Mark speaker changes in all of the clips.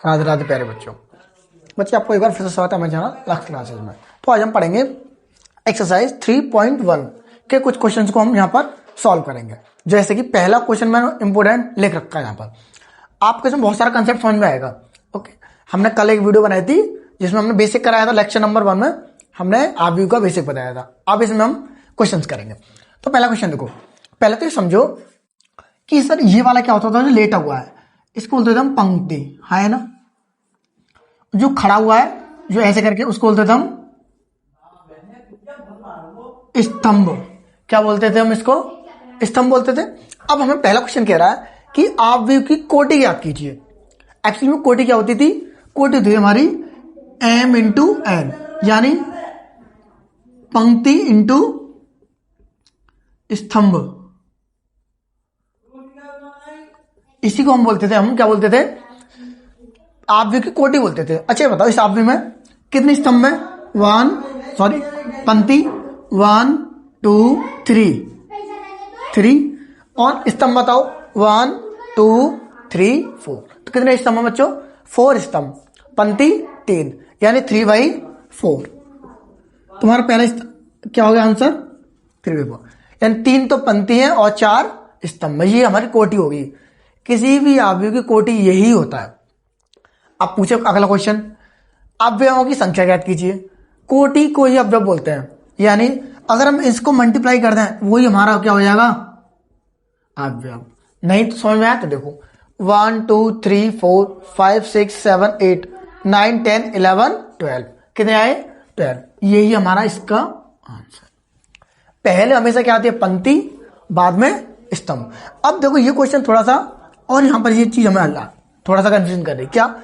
Speaker 1: राधे राधे प्यारे बच्चों। बच्चे आपको एक बार फिर से स्वागत है हमारे चैनल लक्ष्य क्लासेस में। तो आज हम पढ़ेंगे एक्सरसाइज 3.1 के कुछ क्वेश्चंस को हम यहाँ पर सॉल्व करेंगे। जैसे कि पहला क्वेश्चन मैंने इंपोर्टेंट लिख रखा है यहाँ पर, आपको इसमें बहुत सारा कंसेप्ट समझ में आएगा। ओके, हमने कल एक वीडियो बनाई थी जिसमें हमने बेसिक कराया था। लेक्चर नंबर 1 में हमने आव्यूह का बेसिक बताया था। अब इसमें हम क्वेश्चन करेंगे। तो पहला क्वेश्चन देखो, पहले तो ये समझो कि सर ये वाला क्या होता था जो लेटा हुआ है, इसको बोलते थे हम पंक्ति, है ना। जो खड़ा हुआ है जो ऐसे करके उसको बोलते थे हम स्तंभ। क्या बोलते थे हम इसको? स्तंभ बोलते थे। अब हमें पहला क्वेश्चन कह रहा है कि आव्यूह की कोटि याद कीजिए। एक्चुअली में कोटि क्या होती थी? कोटि होती थी हमारी m इंटू n, यानी पंक्ति इंटू स्तंभ। इसी को हम बोलते थे, हम क्या बोलते थे? आव्यूह की कोटि बोलते थे। अच्छा बताओ, इस आव्यूह में कितने स्तंभ है? पंक्ति 1 2 3 और स्तंभ बताओ 1 2 3 4। तो कितने स्तंभ है बच्चों? 4 स्तंभ, पंक्ति 3, यानी 3/4। तुम्हारा पहला क्या हो गया आंसर? 3/4, यानी 3 तो पंक्ति है और 4 स्तंभ। ये हमारी कोटि होगी। किसी भी आव्यूह की कोटि यही होता है। अब पूछे अगला क्वेश्चन, अवयवों की संख्या ज्ञात कीजिए। कोटि को ही अवयव बोलते हैं, यानी अगर हम इसको मल्टीप्लाई कर दें वही हमारा क्या हो जाएगा? अवयव। नहीं तो समझ में आया तो देखो 1 2 3 4 5 6 7 8 9 10 11 12। कितने आए? 12। यही हमारा इसका आंसर। पहले हमेशा क्या आती है? पंक्ति, बाद में स्तंभ। अब देखो ये क्वेश्चन थोड़ा सा, और यहां पर ये चीज हमें थोड़ा सा कंफ्यूजन कर रही। क्या?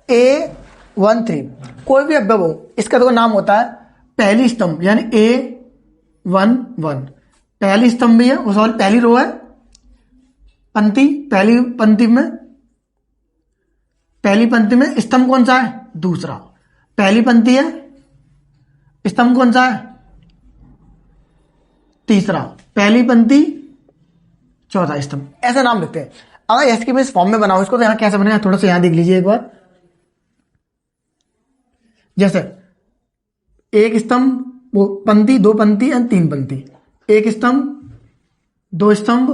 Speaker 1: A13 कोई भी अवयव हो, इसका देखो नाम होता है पहली स्तंभ, यानी A11 पहली स्तंभ भी है, वो सवाल पहली रो है। पंक्ति, पहली पंक्ति में स्तंभ कौन सा है? दूसरा। पहली पंक्ति है, स्तंभ कौन सा है? तीसरा। पहली पंक्ति, चौथा स्तंभ। ऐसा नाम लिखते हैं। अगर इसके मैं इस फॉर्म में बनाऊं इसको तो यहां कैसे बनेगा? थोड़ा सा यहां देख लीजिए एक बार। जैसे एक स्तंभ, वो पंक्ति, 2 पंक्ति और 3 पंक्ति। एक स्तंभ, 2 स्तंभ,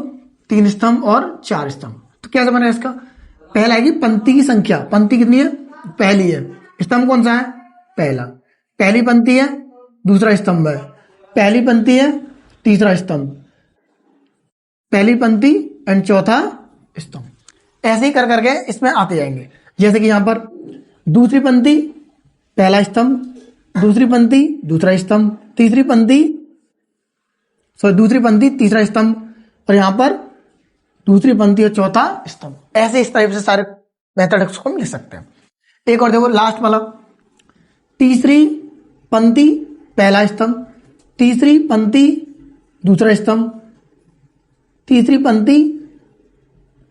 Speaker 1: 3 स्तंभ और 4 स्तंभ। तो कैसे बनेगा इसका? पहला है कि पंक्ति की संख्या, पंक्ति कितनी है? पहली है। स्तंभ कौन सा है? पहला। पहली पंक्ति है, दूसरा स्तंभ है। पहली पंक्ति है, तीसरा स्तंभ। पहली पंक्ति एंड चौथा स्तंभ। ऐसे ही कर करके इसमें आते जाएंगे। जैसे कि यहां पर दूसरी पंक्ति, पहला स्तंभ, दूसरी पंक्ति, दूसरा स्तंभ, तीसरी पंक्ति, तीसरा स्तंभ, और यहां पर दूसरी पंक्ति और चौथा स्तंभ। ऐसे इस टाइप से सारे मेथड्स को हम लिख सकते हैं। एक और देखो लास्ट वाला, तीसरी पंक्ति, पहला स्तंभ, तीसरी पंक्ति, दूसरा स्तंभ, तीसरी पंक्ति,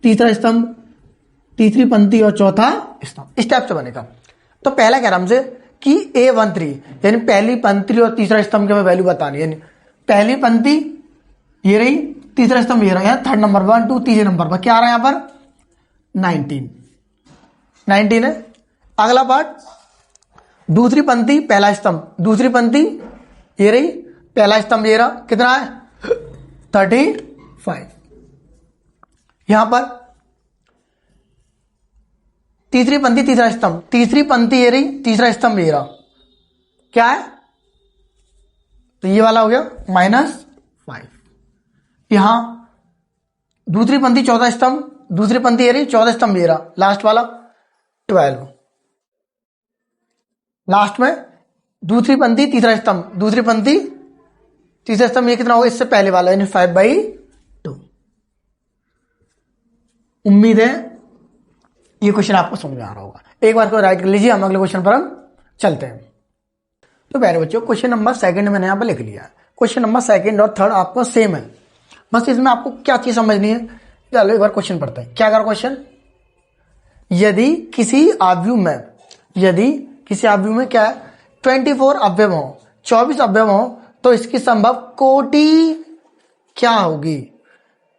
Speaker 1: तीसरा स्तंभ, तीसरी पंक्ति और चौथा स्तंभ। इस टाइप से बनेगा। तो पहला कह रहा हमसे कि A13 यानी पहली पंक्ति और तीसरा स्तंभ की हमें वैल्यू बतानी है। यानी पहली पंक्ति ये रही, तीसरा स्तंभ ये रहा, थर्ड नंबर 1 2, तीसरे नंबर पर क्या आ रहा है? यहाँ पर 19 है। अगला पार्ट, दूसरी पंक्ति, पहला स्तंभ, दूसरी पंक्ति ये रही, पहला स्तंभ ये रहा, कितना है? 35। यहां पर तीसरी पंक्ति, तीसरा स्तंभ, तीसरी पंक्ति ये रही, तीसरा स्तंभ ये रहा, क्या है? तो ये वाला हो गया -5। यहां दूसरी पंक्ति, चौथा स्तंभ, दूसरी पंक्ति ये रही, चौथा स्तंभ ये रहा, लास्ट वाला 12। लास्ट में दूसरी पंक्ति, तीसरा स्तंभ, दूसरी पंक्ति, तीसरा स्तंभ, ये कितना होगा? इससे पहले वाला, यानी 5/2। उम्मीद है ये क्वेश्चन आपको समझ में आ रहा होगा। एक बार को राइट कर लीजिए, हम अगले क्वेश्चन पर हम चलते हैं। तो प्यारे बच्चों, क्वेश्चन नंबर 2 मैंने यहां पर लिख लिया है। क्वेश्चन नंबर 2 और 3 आपको सेम है, बस इसमें आपको क्या चीज समझनी है। चलो एक बार क्वेश्चन पढ़ते हैं। क्या कर क्वेश्चन? यदि किसी आव्यूह में क्या है? 24 अवयव हो, 24 अवयव हो, तो इसकी संभव कोटि क्या होगी?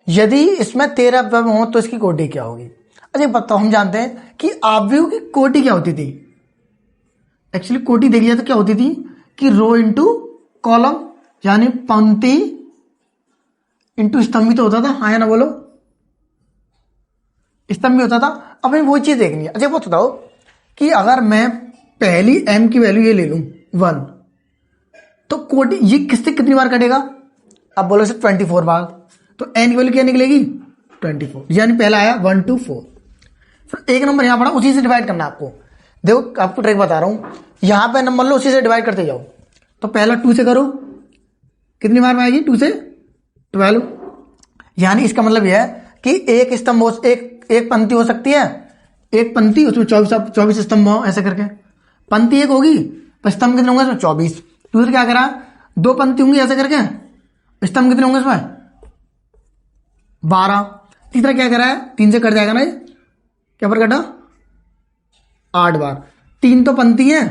Speaker 1: यदि इसमें 13 अवयव हो तो इसकी कोटि क्या होगी? अच्छा बताओ, हम जानते हैं कि आव्यूह की कोटि क्या होती थी। एक्चुअली कोटि देख लिया तो क्या होती थी कि रो इंटू कॉलम, यानी पंक्ति इंटू स्तंभ भी तो होता था, हाँ या ना बोलो, स्तंभ भी होता था। अब हमें वो चीज देखनी है। अच्छा वो बताओ कि अगर मैं पहली m की वैल्यू ये ले लूं 1, तो कोटि ये किससे कितनी बार कटेगा। अब बोलो सर 24 बार, तो n की वैल्यू क्या निकलेगी 24, यानी पहला आया 1 2 4। फिर एक नंबर यहां पड़ा, उसी से डिवाइड करना है आपको। देखो आपको ट्रिक बता रहा हूं, यहां पे नंबर लो, उसी से डिवाइड करते जाओ। तो पहला 2 से करो, कितनी बार में आएगी 2 से 12, यानी इसका मतलब यह है कि एक स्तंभ हो, एक पंक्ति हो सकती है, एक पंक्ति उसमें 24 स्तंभ हो, ऐसे करके पंक्ति एक होगी, पर स्तंभ कितने होंगे इसमें 24। दूसरा क्या करा, 2 पंक्ति होंगी ऐसे करके, स्तंभ कितने होंगे इसमें 12। तीसरा क्या करा है, 3 से कट जाएगा ना, ये क्या पर कटा 8 बार। 3 तो पंक्ति है,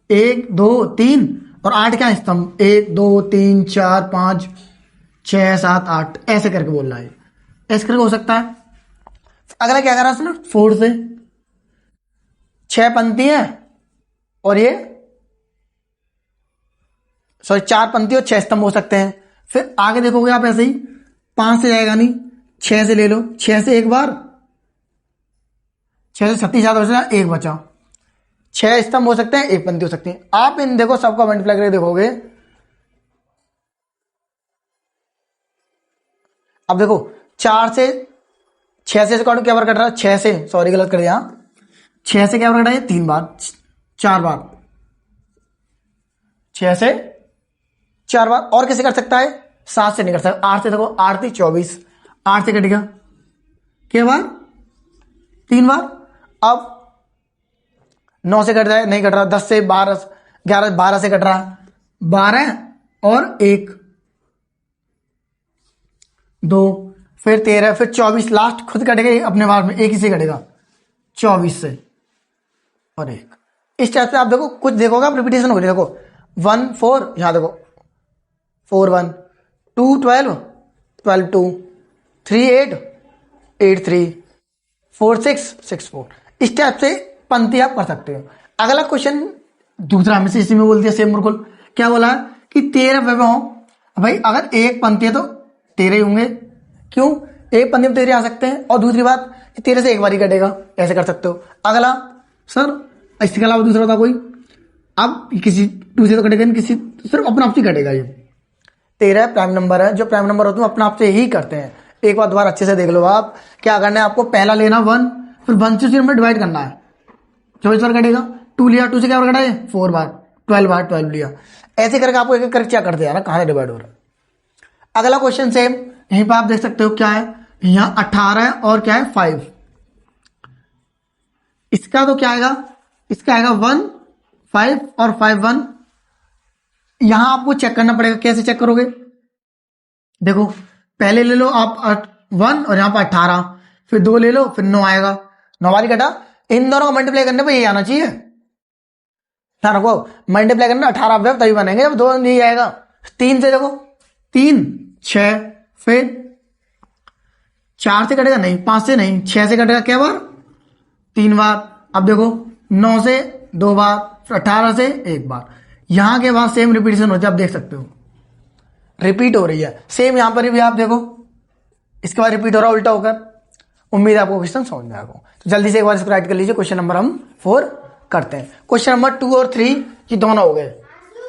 Speaker 1: 1 2 3, और 8 क्या है स्तंभ, 1 2 3 4 5 6 7 8, ऐसे करके बोल रहा है, ऐसे करके हो सकता है। अगला क्या करा उसने 4 से, 6 पंक्ति है और ये सॉरी 4 पंक्ति और 6 स्तंभ हो सकते हैं। फिर आगे देखोगे आप ऐसे ही, 5 से जाएगा नहीं, 6 से ले लो, 6 से एक बार, 6 से 36 ज्यादा बचा, एक बचा, 6 स्तंभ हो सकते हैं, एक पंक्ति हो सकती है। आप इन देखो सबका मल्टीप्लाई करके देखोगे, अब देखो 4 से 6 से काटो, क्या बार कट रहा है 6 से, सॉरी गलत कर दिया, 6 से क्या बार कटा है 3 बार, 4 बार, 6 से 4 बार। और कैसे कर सकता है, 7 से नहीं कर सकता, 8 से देखो, 8 थी 24, 8 से कट गया क्या बार 3 बार। अब 9 से कट रहा है, नहीं कट रहा, 10 से 12 11 12 से कट रहा है, 12 और 1 2, फिर 13, फिर 24, लास्ट खुद कटेगा अपने बार में, एक ही से कटेगा 24 से और 1। इस टाइप से आप देखो, कुछ देखोगे आप रिपीटेशन हो रही है, देखो 1 4, यहां देखो 4 1 2 12 12 2 3 8 8 3 4 6 6 4। इस टाइप से पंक्ति आप कर सकते हो। अगला क्वेश्चन दूसरा हमें से इसी में बोल दिया सेम बिल्कुल, क्या बोला कि 13 वैभव हो। भाई अगर एक पंक्ति है तो 13 ही होंगे, क्यों, एक पंक्ति में 13 आ सकते हैं, और दूसरी बात 13 से एक बार ही कटेगा, ऐसे कर सकते हो। अगला सर इसके अलावा दूसरा था कोई, अब किसी 2 से तो कटेगा नहीं, किसी सिर्फ अपना आप से कटेगा। ये 13 प्राइम नंबर है, जो प्राइम नंबर होते हैं अपने आप से ही करते हैं। एक बार दोबारा अच्छे से देख लो, आप क्या करना है, आपको पहला लेना 1, फिर 1 से में डिवाइड करना है, 24 बार कटेगा। 2 लिया, 2 से क्या बार कटा है 4 बार, 12 बार 12 लिया, ऐसे करके आपको एक एक करके क्या करते हैं ना, कहां डिवाइड हो रहा है। अगला क्वेश्चन सेम, यहीं पर आप देख सकते हो क्या है, यहां 18 है और क्या है 5, इसका तो क्या आएगा, इसका आएगा 1 5 और 5 1। यहां आपको चेक करना पड़ेगा, कैसे चेक करोगे, देखो पहले ले लो आप 1 और यहां पर 18, फिर 2 ले लो, फिर 9 आएगा, 9 बार कटा। इन दोनों को मल्टीप्लाई करने पर ये आना चाहिए ना, रखो मल्टीप्लाई करना 18 अवयव तभी बनेंगे जब 2 नहीं आएगा। 3 से देखो 3 6, फिर 4 से कटेगा नहीं, 5 से नहीं, 6 से कटेगा क्या बार 3 बार। अब देखो 9 से 2 बार, फिर 18 से 1 बार। यहां के बाद सेम रिपीटेशन होती है, आप देख सकते हो रिपीट हो रही है सेम, यहां पर भी आप देखो इसके बाद रिपीट हो रहा है उल्टा होकर। उम्मीद है आपको क्वेश्चन समझ में आएगा, तो जल्दी से एक बार इसको राइट कर लीजिए। क्वेश्चन नंबर हम 4 करते हैं। क्वेश्चन नंबर 2 और 3 ये दोनों हो गए,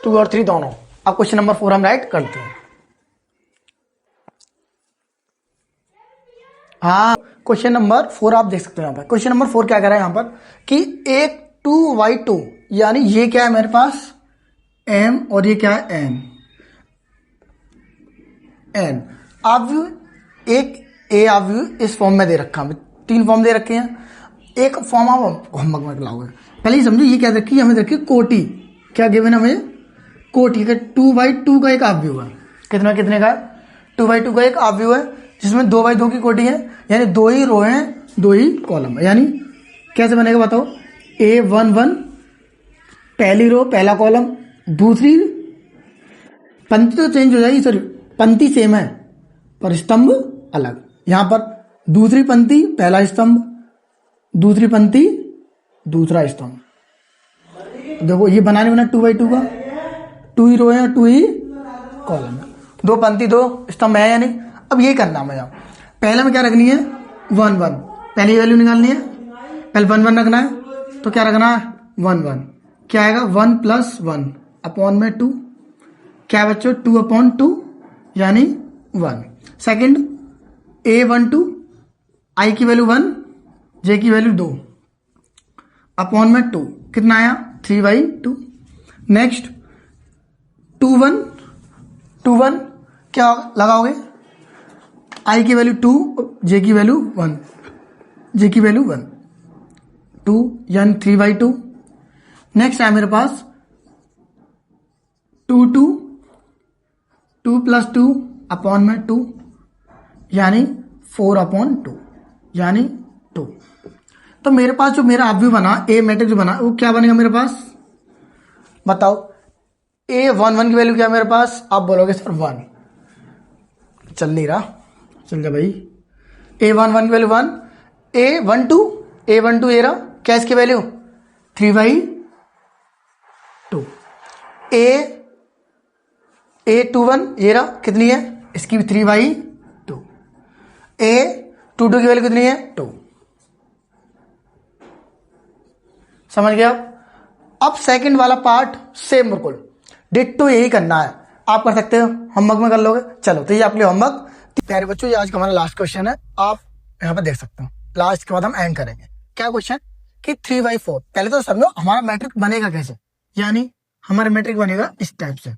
Speaker 1: 2 और 3 दोनों। अब क्वेश्चन नंबर 4 हम राइट करते हैं। हाँ क्वेश्चन नंबर 4 आप देख सकते हो यहां पर। क्वेश्चन नंबर 4 क्या कह रहा है यहां पर कि एक 2/2, यानी ये क्या है मेरे पास m और ये क्या है n। आव्यूह एक ए आव्यूह इस फॉर्म में दे रखा है, 3 फॉर्म दे रखे हैं। एक फॉर्म आप होमवर्क में लाओगे, पहले ही समझो ये क्या रखी है, हमें रखी कोटि, क्या गिवन हमें कोटि का 2/2 का एक आव्यूह है। कितने का 2/2 का एक आव्यूह है, जिसमें 2/2 की कोटि है, यानी 2 ही रो हैं 2 ही कॉलम है। यानी कैसे बनेगा बताओ, A11 पहली रो पहला कॉलम, दूसरी पंक्ति तो चेंज हो जाएगी, सॉरी पंक्ति सेम है पर स्तंभ अलग। यहां पर दूसरी पंक्ति पहला स्तंभ, दूसरी पंक्ति दूसरा स्तंभ। देखो ये बनाने बना 2x2 का, 2 ही रो है, 2 ही कॉलम है, दो पंक्ति दो स्तंभ है या नहीं। अब ये करना मुझे, पहले में क्या रखनी है 1 1, पहली वैल्यू निकालनी है, पहले 1 1 रखना है, तो क्या रखना है 1 1, क्या आएगा 1 + 1 अपॉन में 2, क्या बच्चों 2/2 यानी 1। सेकंड A12 I की वैल्यू 1, J की वैल्यू 2 अपॉन में 2, कितना आया 3/2। नेक्स्ट 2 1 2 1 क्या लगाओगे, I की वैल्यू 2, J की वैल्यू 1, J की वैल्यू 1, 2 यानी 3/2। नेक्स्ट है मेरे पास 2 2 2 + 2 अपॉन में 2 यानी 4/2 यानी 2। तो मेरे पास जो मेरा ऑब्जेक्ट बना ए मैट्रिक्स जो बना वो क्या बनेगा मेरे पास, बताओ। A11 की वैल्यू क्या है मेरे पास, आप बोलोगे सर 1, चल नहीं रहा, चल जा भाई। A11 की वैल्यू 1, A12 ये रहा, क्या इसकी वैल्यू 3/2। A21 ये रहा, कितनी है इसकी भी 3/2। A22 की वैल्यू कितनी है 2। समझ गया। अब सेकंड वाला पार्ट सेम बिल्कुल डिट्टो यही करना है, आप कर सकते हो, होमवर्क में कर लोगे। चलो तो ये आपके होमवर्क। प्यारे बच्चों ये आज का हमारा लास्ट क्वेश्चन है, आप यहाँ पर देख सकते हो। लास्ट के बाद हम एंड करेंगे। क्या क्वेश्चन कि 3/4, पहले तो समझो हमारा मैट्रिक बनेगा कैसे, यानी हमारा मैट्रिक बनेगा इस टाइप से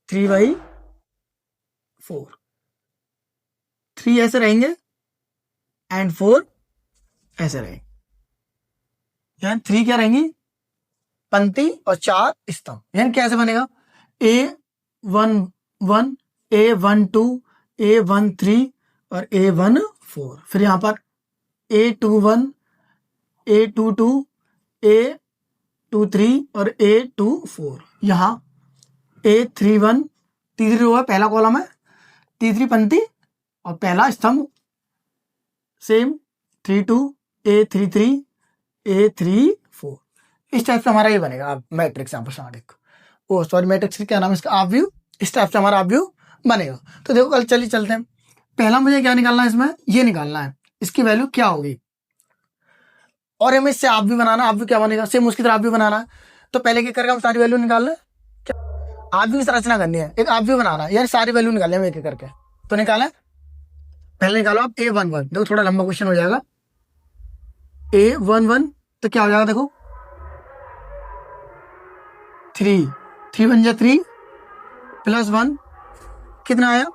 Speaker 1: 3/4, 3 ऐसे रहेंगे एंड 4 ऐसे रहेंगे, यानी 3 क्या रहेंगी पंक्ति और 4 स्तंभ। यानी कैसे बनेगा A11 A12 A13 और A14, फिर यहां पर A21 A22 A23 और A24, यहां A31 तीसरी रो है, पहला कॉलम है, तीसरी पंक्ति और पहला स्तंभ सेम 32 A33 A34। इस टाइप से हमारा ये बनेगा मैट्रिक्स। यहाँ पर स्टार्टिंग ओ सॉरी मैट्रिक्स क्या नाम है इसका, ऑब्व्यू। इस टाइप से हमारा ऑब्व्यू बनेगा। तो देखो कल चलिए चलते हैं। पहला मुझे क्या निकालना है, इसमें ये निकालना है इसकी वैल्यू क्या होगी, और हमें इससे ऑब्व्यू बनाना। ऑब्व्यू क्या बनेगा, सेम उसकी तरह ऑब्व्यू बनाना है। तो पहले क्या करके हम सारी वैल्यू निकालना है, ऑब्व्यू की संरचना करनी है, एक ऑब्व्यू बनाना है, यानी सारी वैल्यू निकालनी है एक एक करके। तो निकालें, पहले निकालो आप A11। देखो थोड़ा लंबा क्वेश्चन हो जाएगा। A11 तो क्या हो जाएगा, देखो 3 3 × 3 + 1 कितना आया,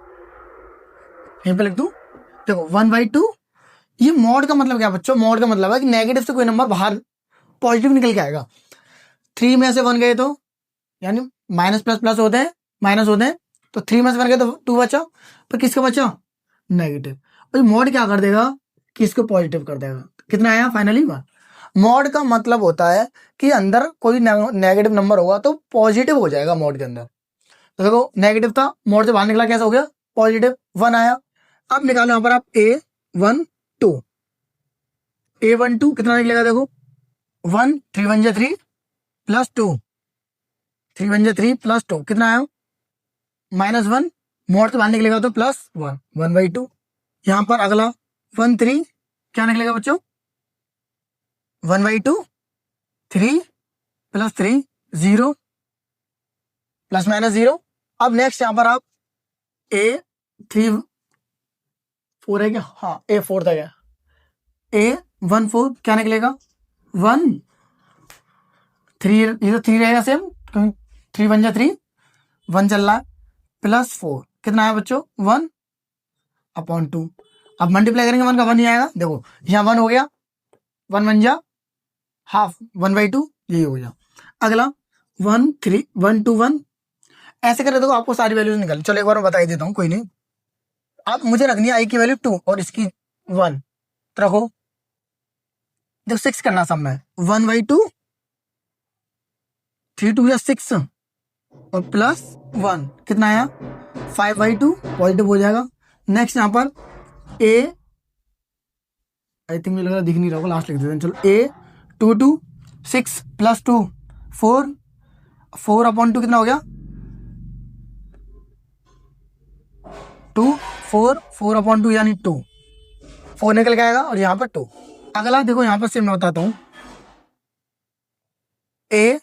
Speaker 1: यहीं पे लिख दूं। देखो 1/2। ये मॉड का मतलब क्या बच्चों, मॉड का मतलब है कि नेगेटिव से कोई नंबर बाहर पॉजिटिव निकल के आएगा। 3 में से 1 गए तो यानी माइनस प्लस प्लस होते हैं, माइनस होते हैं, तो 3 में से 1 गए तो 2 बचा, पर किसका बचा नेगेटिव। और मॉड क्या कर देगा कि इसको पॉजिटिव कर देगा। कितना आया फाइनली 1। मॉड का मतलब होता है कि अंदर कोई नेगेटिव नंबर होगा तो पॉजिटिव हो जाएगा मॉड के अंदर। तो देखो नेगेटिव था, मॉड से बाहर निकला, कैसा हो गया पॉजिटिव, 1 आया। अब निकालो यहां पर आप A12 कितना निकलेगा, देखो 1 3 × 1 3 + 2 3 × 3 + 2 कितना आया -1। मॉड से बाहर निकलेगा तो +1 1/2। यहां पर अगला 1 3 क्या निकलेगा बच्चों 1/2 3 + 3 0 ±0। अब नेक्स्ट यहां पर आप A3 4 है क्या, हाँ A4 था क्या, A14 क्या निकलेगा 1 3, ये तो 3 रहेगा सेम, 3 × 3 1 चल रहा है, +4 कितना आया बच्चों 1/2। अब मल्टीप्लाई करेंगे 1 का 1 ही आएगा। देखो यहाँ 1 हो गया, 1 1 जा हाफ 1/2, यही हो गया। अगला 1 3 1 2 1 ऐसे करें। देखो आपको सारी वैल्यूज निकाल, चलो एक बार मैं बता ही देता हूँ, कोई नहीं। आप मुझे रखनी है आई की वैल्यू 2 और इसकी 1 रखो। देखो 6 करना सब में 1/2 3 2 6 और +1 कितना आया 5/2, पॉजिटिव हो जाएगा। नेक्स्ट यहाँ पर आई थिंक मुझे लग रहा दिख नहीं रहा होगा, लास्ट लिख देते हैं। चलो ए 2 6 प्लस 2 4 4/2 कितना हो गया 2 4/2 यानी 2 4 निकल के आएगा और यहाँ पर 2। अगला देखो यहाँ पर से मैं बताता हूँ ए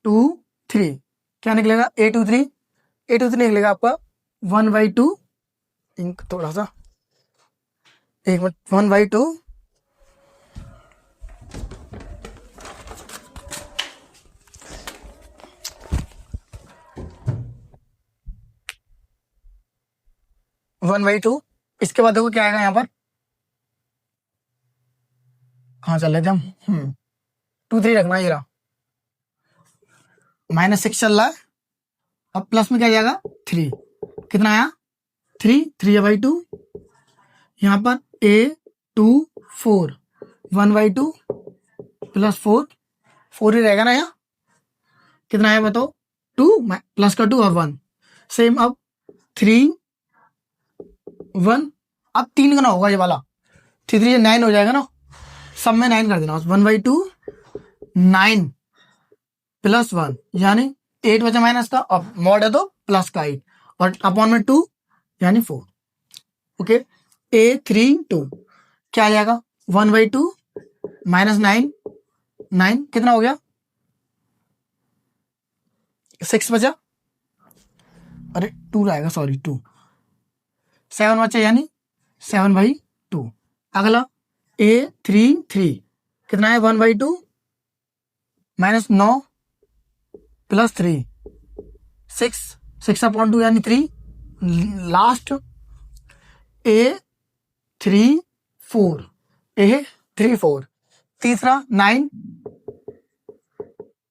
Speaker 1: 2 3 क्या निकलेगा A23 निकलेगा आपका 1/2 इंक थोड़ा सा एक मिनट 1/2 1/2। इसके बाद देखो क्या आएगा यहाँ पर, कहाँ चल रहे थे हम 2 3 रखना ये रहा, -6 चल रहा है। अब प्लस में क्या जाएगा 3 कितना आया 3/2 यहाँ पर A24 1/2 प्लस 4 ही रहेगा ना, यहाँ कितना आया बताओ 2 प्लस का 2 और 1 सेम। अब 3 1 अब 3 का ना होगा ये वाला 3 3 9 हो जाएगा ना, सब में 9 कर देना 1/2 9 प्लस 1 यानी 8 बचा माइनस का, अब मॉड है तो प्लस का 8 और अपॉन में 2 यानी 4। ओके A32 क्या आ जाएगा 1/2 -9 कितना हो गया 6 बचा, अरे 2 रहेगा सॉरी 2 7 बचा यानी 7/2। अगला A33 कितना है 1/2 -9 प्लस 3 6/2 यानी 3। लास्ट A34 तीसरा 9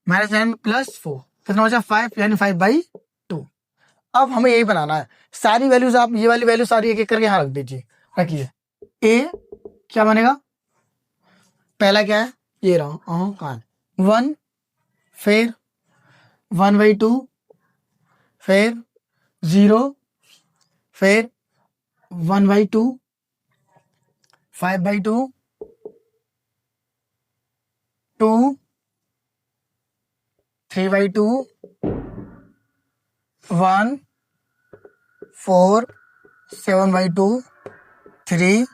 Speaker 1: -9 प्लस 4 कितना बचा 5 यानी 5/2। अब हमें यही बनाना है, सारी वैल्यूज आप ये वाली वैल्यू सारी एक एक करके यहाँ रख दीजिए, रखिए। ए क्या बनेगा पहला क्या है ये रहा कहाँ 1 फिर 1/2 फिर 0 फिर 1/2 5/2 2 3/2 1 4 7/2 3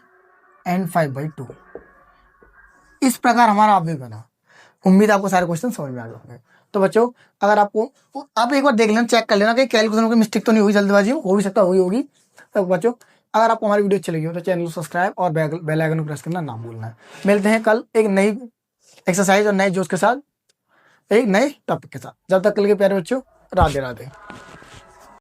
Speaker 1: एंड 5/2। इस प्रकार हमारा आप भी बना। उम्मीद आपको सारे क्वेश्चन समझ में आ गए होंगे। तो बच्चों अगर आपको आप एक बार देख लेना, चेक कर लेना कि कैलकुलेशन में मिस्टेक तो नहीं हुई, जल्दबाजी हो भी सकता होगी। तो बच्चों अगर आपको हमारी वीडियो अच्छी लगी हो तो चैनल को सब्सक्राइब और बेल आइकन को प्रेस करना ना भूलना है। मिलते हैं कल एक नई एक्सरसाइज और नए जोश के साथ, एक नए टॉपिक के साथ। जब तक कल के प्यारे बच्चों राधे राधे।